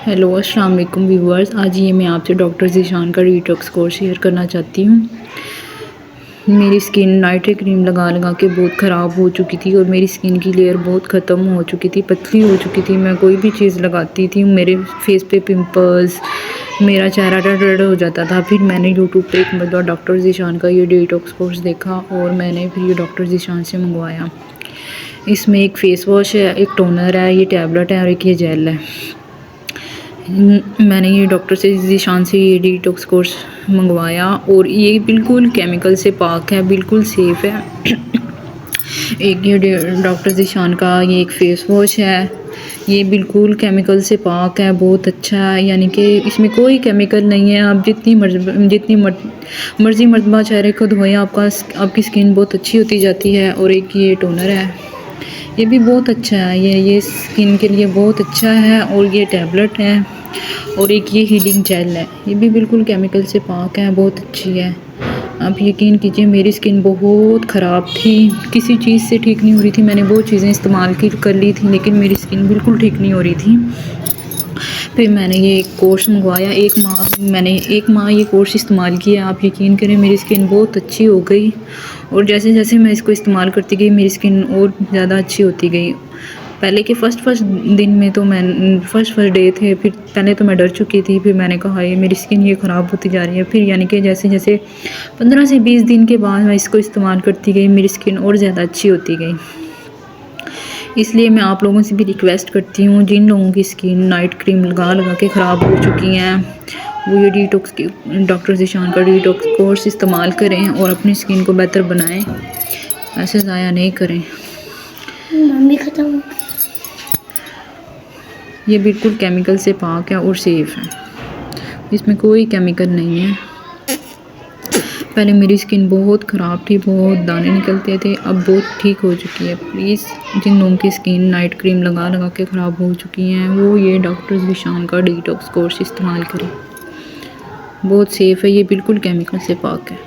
Hello अस्सलाम वालेकुम viewers. आज ये मैं आपसे डॉक्टर ज़ीशान का डिटॉक्स कोर्स शेयर करना चाहती हूँ। मेरी स्किन नाइट क्रीम लगा लगा के बहुत ख़राब हो चुकी थी और मेरी स्किन की लेयर बहुत ख़त्म हो चुकी थी, पतली हो चुकी थी। मैं कोई भी चीज़ लगाती थी मेरे फेस पे पिंपल्स, मेरा चेहरा रेड हो जाता था। फिर मैंने यूट्यूब पे एक मतलब डॉक्टर ज़ीशान का ये डिटॉक्स कोर्स देखा और मैंने फिर ये डॉक्टर ज़ीशान से मंगवाया। इसमें एक फ़ेस वॉश है, एक टोनर है, ये टैबलेट है और एक ये जेल है। मैंने ये डॉक्टर से ज़ीशान से ये डिटॉक्स कोर्स मंगवाया और ये बिल्कुल केमिकल से पाक है, बिल्कुल सेफ़ है। एक ये डॉक्टर ज़ीशान का ये एक फ़ेस वॉश है, ये बिल्कुल केमिकल से पाक है, बहुत अच्छा है। यानी कि इसमें कोई केमिकल नहीं है। आप जितनी मर्ज़ी मरतबा चेहरे को धोएं, आपकी स्किन बहुत अच्छी होती जाती है। और एक ये टोनर है, ये भी बहुत अच्छा है, ये स्किन के लिए बहुत अच्छा है। और ये टैबलेट है और एक ये हीलिंग जेल है, ये भी बिल्कुल केमिकल से पाक है, बहुत अच्छी है। आप यकीन कीजिए मेरी स्किन बहुत ख़राब थी, किसी चीज़ से ठीक नहीं हो रही थी। मैंने बहुत चीज़ें इस्तेमाल कर ली थी लेकिन मेरी स्किन बिल्कुल ठीक नहीं हो रही थी। फिर मैंने ये कोर्स मंगवाया, मैंने एक माह ये कोर्स इस्तेमाल किया। आप यकीन करें मेरी स्किन बहुत अच्छी हो गई और जैसे जैसे मैं इसको इस्तेमाल करती गई मेरी स्किन और ज़्यादा अच्छी होती गई। पहले के फर्स्ट दिन में तो मैं फर्स्ट डे थे, फिर पहले तो मैं डर चुकी थी। फिर मैंने कहा ये मेरी स्किन ये ख़राब होती जा रही है। फिर यानी कि जैसे जैसे 15 से 20 दिन के बाद मैं इसको इस्तेमाल करती गई, मेरी स्किन और ज़्यादा अच्छी होती गई। इसलिए मैं आप लोगों से भी रिक्वेस्ट करती हूँ, जिन लोगों की स्किन नाइट क्रीम लगा लगा के ख़राब हो चुकी हैं, वो ये डिटॉक्स की डॉक्टर ज़ीशान का डिटॉक्स कोर्स इस्तेमाल करें और अपनी स्किन को बेहतर बनाएं, ऐसे ज़ाया नहीं करें। मम्मी ख़त्म। ये बिल्कुल केमिकल से पाक है और सेफ़ है, इसमें कोई केमिकल नहीं है। पहले मेरी स्किन बहुत ख़राब थी, बहुत दाने निकलते थे, अब बहुत ठीक हो चुकी है। प्लीज़ जिन लोगों की स्किन नाइट क्रीम लगा लगा के ख़राब हो चुकी हैं, वो ये डॉक्टर ज़ीशान का डिटॉक्स कोर्स इस्तेमाल करें, बहुत सेफ़ है, ये बिल्कुल केमिकल से पाक है।